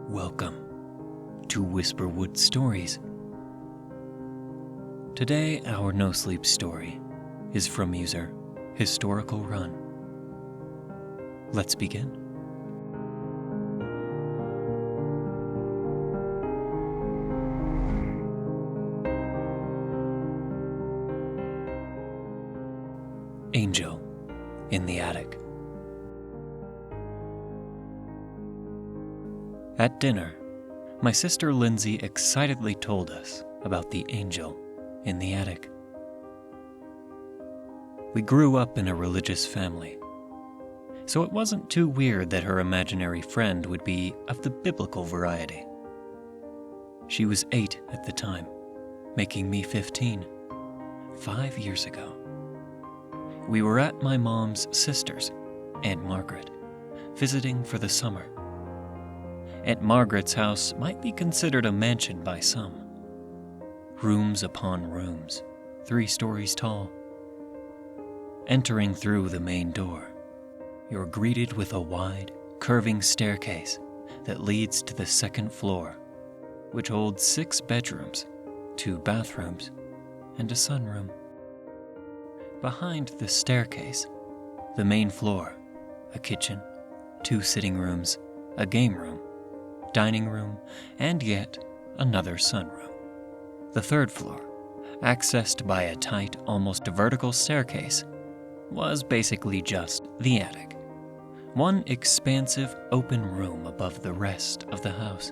Welcome to Whisperwood Stories. Today, our no sleep story is from user Historical Run. Let's begin. Angel in the Attic. At dinner, my sister Lindsay excitedly told us about the angel in the attic. We grew up in a religious family, so it wasn't too weird that her imaginary friend would be of the biblical variety. She was 8 at the time, making me 15, 5 years ago. We were at my mom's sister's, Aunt Margaret, visiting for the summer. Aunt Margaret's house might be considered a mansion by some. Rooms upon rooms, 3 stories tall. Entering through the main door, you're greeted with a wide, curving staircase that leads to the second floor, which holds 6 bedrooms, 2 bathrooms, and a sunroom. Behind the staircase, the main floor, a kitchen, 2 sitting rooms, a game room, dining room, and yet another sunroom. The third floor, accessed by a tight, almost vertical staircase, was basically just the attic. One expansive, open room above the rest of the house.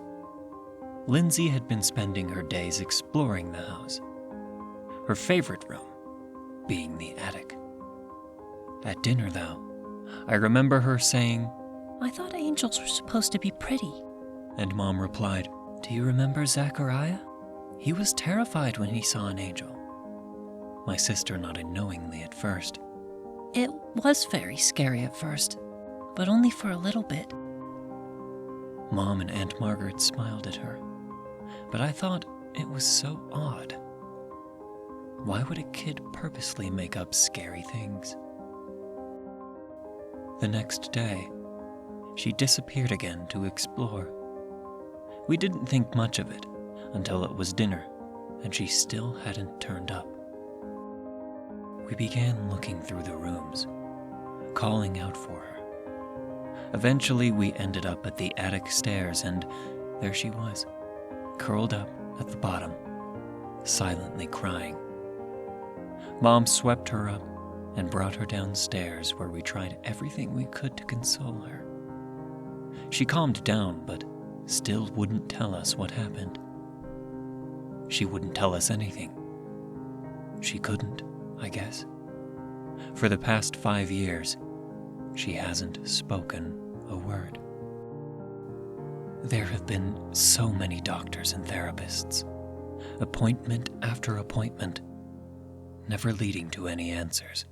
Lindsay had been spending her days exploring the house, her favorite room being the attic. At dinner, though, I remember her saying, "I thought angels were supposed to be pretty." And Mom replied, "Do you remember Zachariah? He was terrified when he saw an angel." My sister nodded knowingly at first. It was very scary at first, but only for a little bit. Mom and Aunt Margaret smiled at her, but I thought it was so odd. Why would a kid purposely make up scary things? The next day, she disappeared again to explore. We didn't think much of it until it was dinner, and she still hadn't turned up. We began looking through the rooms, calling out for her. Eventually, we ended up at the attic stairs, and there she was, curled up at the bottom, silently crying. Mom swept her up and brought her downstairs, where we tried everything we could to console her. She calmed down, but still wouldn't tell us what happened. She wouldn't tell us anything. She couldn't, I guess. For the past 5 years, she hasn't spoken a word. There have been so many doctors and therapists, appointment after appointment, never leading to any answers.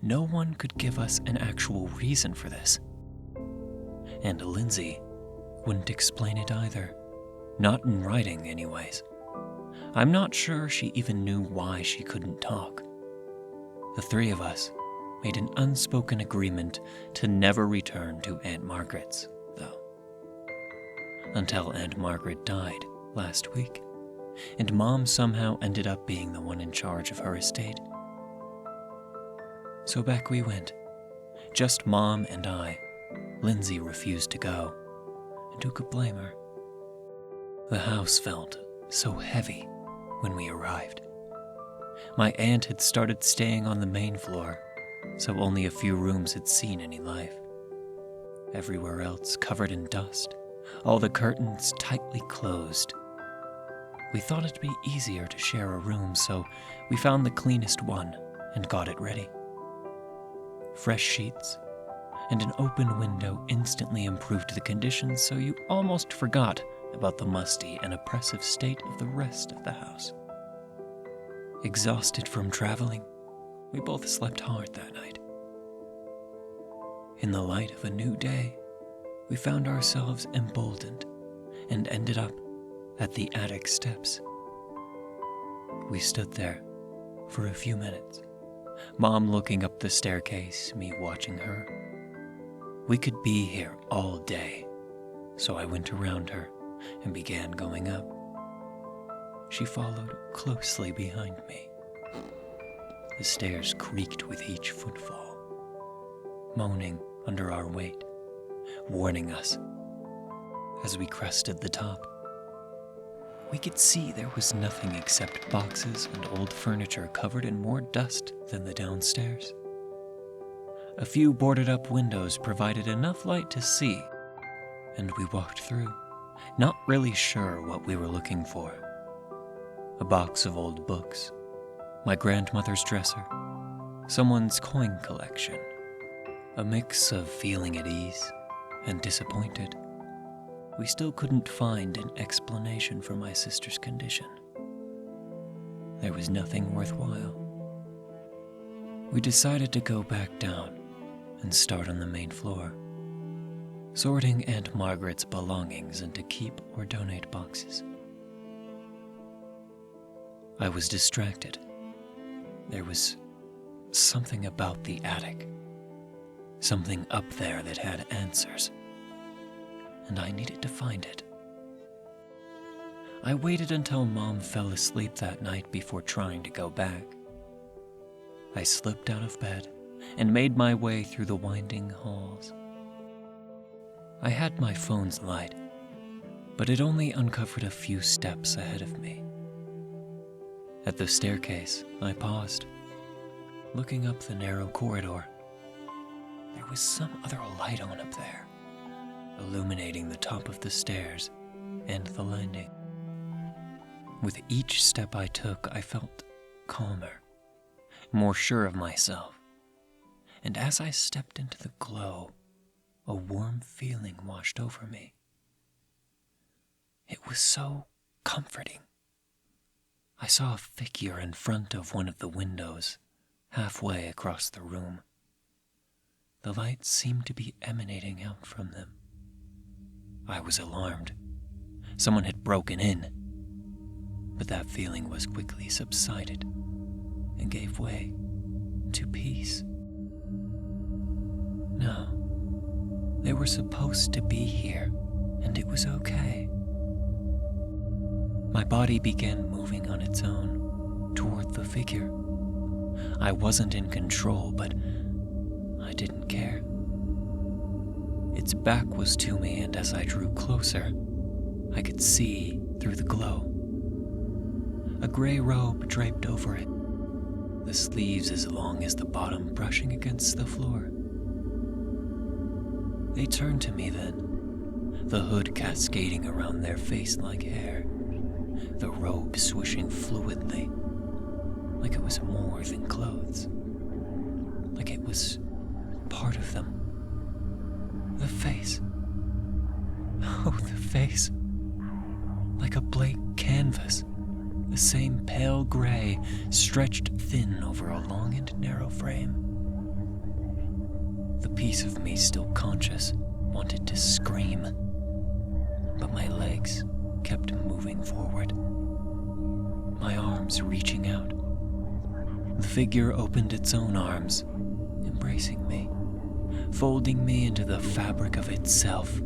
No one could give us an actual reason for this. And Lindsay wouldn't explain it either. Not in writing, anyways. I'm not sure she even knew why she couldn't talk. The 3 of us made an unspoken agreement to never return to Aunt Margaret's, though. Until Aunt Margaret died last week, and Mom somehow ended up being the one in charge of her estate. So back we went, just Mom and I. Lindsay refused to go, and who could blame her? The house felt so heavy when we arrived. My aunt had started staying on the main floor, so only a few rooms had seen any life. Everywhere else covered in dust, all the curtains tightly closed. We thought it'd be easier to share a room, so we found the cleanest one and got it ready. Fresh sheets and an open window instantly improved the conditions, so you almost forgot about the musty and oppressive state of the rest of the house. Exhausted from traveling, we both slept hard that night. In the light of a new day, we found ourselves emboldened and ended up at the attic steps. We stood there for a few minutes, Mom looking up the staircase, me watching her. We could be here all day, so I went around her and began going up. She followed closely behind me. The stairs creaked with each footfall, moaning under our weight, warning us. As we crested the top, we could see there was nothing except boxes and old furniture covered in more dust than the downstairs. A few boarded-up windows provided enough light to see, and we walked through, not really sure what we were looking for. A box of old books, my grandmother's dresser, someone's coin collection, a mix of feeling at ease and disappointed. We still couldn't find an explanation for my sister's condition. There was nothing worthwhile. We decided to go back down and start on the main floor, sorting Aunt Margaret's belongings into keep or donate boxes. I was distracted. There was something about the attic, something up there that had answers, and I needed to find it. I waited until Mom fell asleep that night before trying to go back. I slipped out of bed and made my way through the winding halls. I had my phone's light, but it only uncovered a few steps ahead of me. At the staircase, I paused, looking up the narrow corridor. There was some other light on up there, illuminating the top of the stairs and the landing. With each step I took, I felt calmer, more sure of myself. And as I stepped into the glow, a warm feeling washed over me. It was so comforting. I saw a figure in front of one of the windows, halfway across the room. The light seemed to be emanating out from them. I was alarmed. Someone had broken in. But that feeling was quickly subsided and gave way to peace. No, they were supposed to be here, and it was okay. My body began moving on its own toward the figure. I wasn't in control, but I didn't care. Its back was to me, and as I drew closer, I could see through the glow. A gray robe draped over it, the sleeves as long as the bottom brushing against the floor. They turned to me then, the hood cascading around their face like hair, the robe swishing fluidly, like it was more than clothes, like it was part of them. The face. Oh, the face. Like a blank canvas. The same pale gray, stretched thin over a long and narrow frame. The piece of me still conscious wanted to scream, but my legs kept moving forward, my arms reaching out. The figure opened its own arms, embracing me, folding me into the fabric of itself,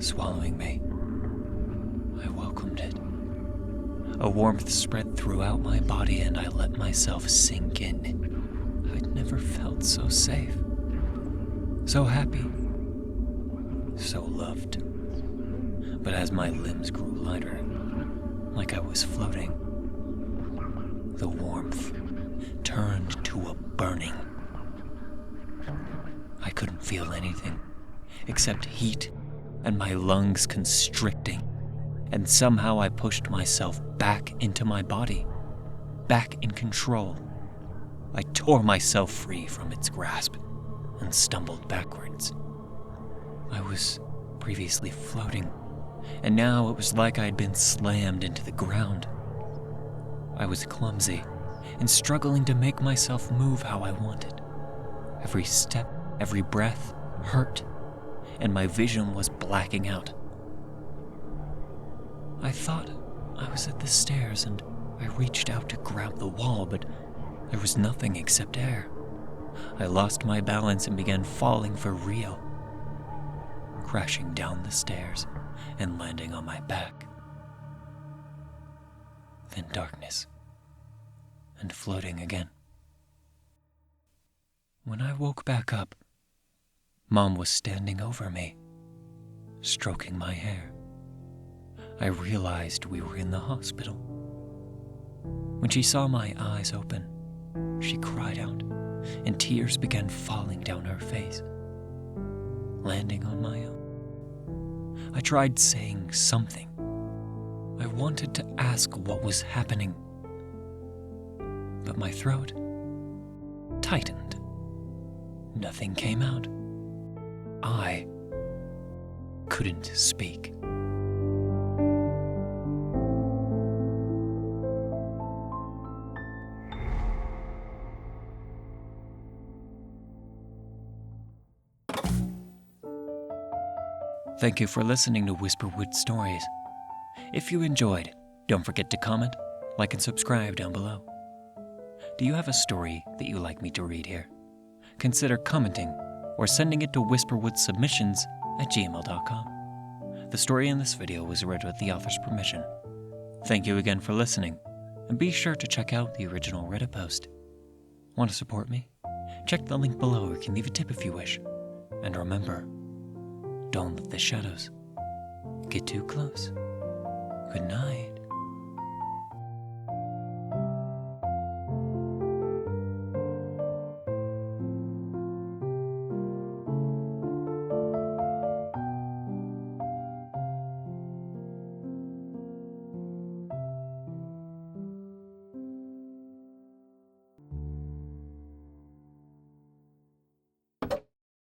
swallowing me. I welcomed it. A warmth spread throughout my body and I let myself sink in. I'd never felt so safe, so happy, so loved. But as my limbs grew lighter, like I was floating, the warmth turned to a burning. I couldn't feel anything except heat and my lungs constricting. And somehow I pushed myself back into my body, back in control. I tore myself free from its grasp and stumbled backwards. I was previously floating, and now it was like I'd been slammed into the ground. I was clumsy and struggling to make myself move how I wanted. Every step, every breath hurt, and my vision was blacking out. I thought I was at the stairs and I reached out to grab the wall, but there was nothing except air. I lost my balance and began falling for real. crashing down the stairs and landing on my back. Then darkness, and floating again. When I woke back up, Mom was standing over me, stroking my hair. I realized we were in the hospital. When she saw my eyes open, she cried out, and tears began falling down her face, landing on my own. I tried saying something. I wanted to ask what was happening, but my throat tightened. Nothing came out. I couldn't speak. Thank you for listening to Whisperwood Stories. If you enjoyed, don't forget to comment, like, and subscribe down below. Do you have a story that you'd like me to read here? Consider commenting or sending it to whisperwoodsubmissions@gmail.com. The story in this video was read with the author's permission. Thank you again for listening, and be sure to check out the original Reddit post. Want to support me? Check the link below or you can leave a tip if you wish. And remember, don't let the shadows get too close. Good night.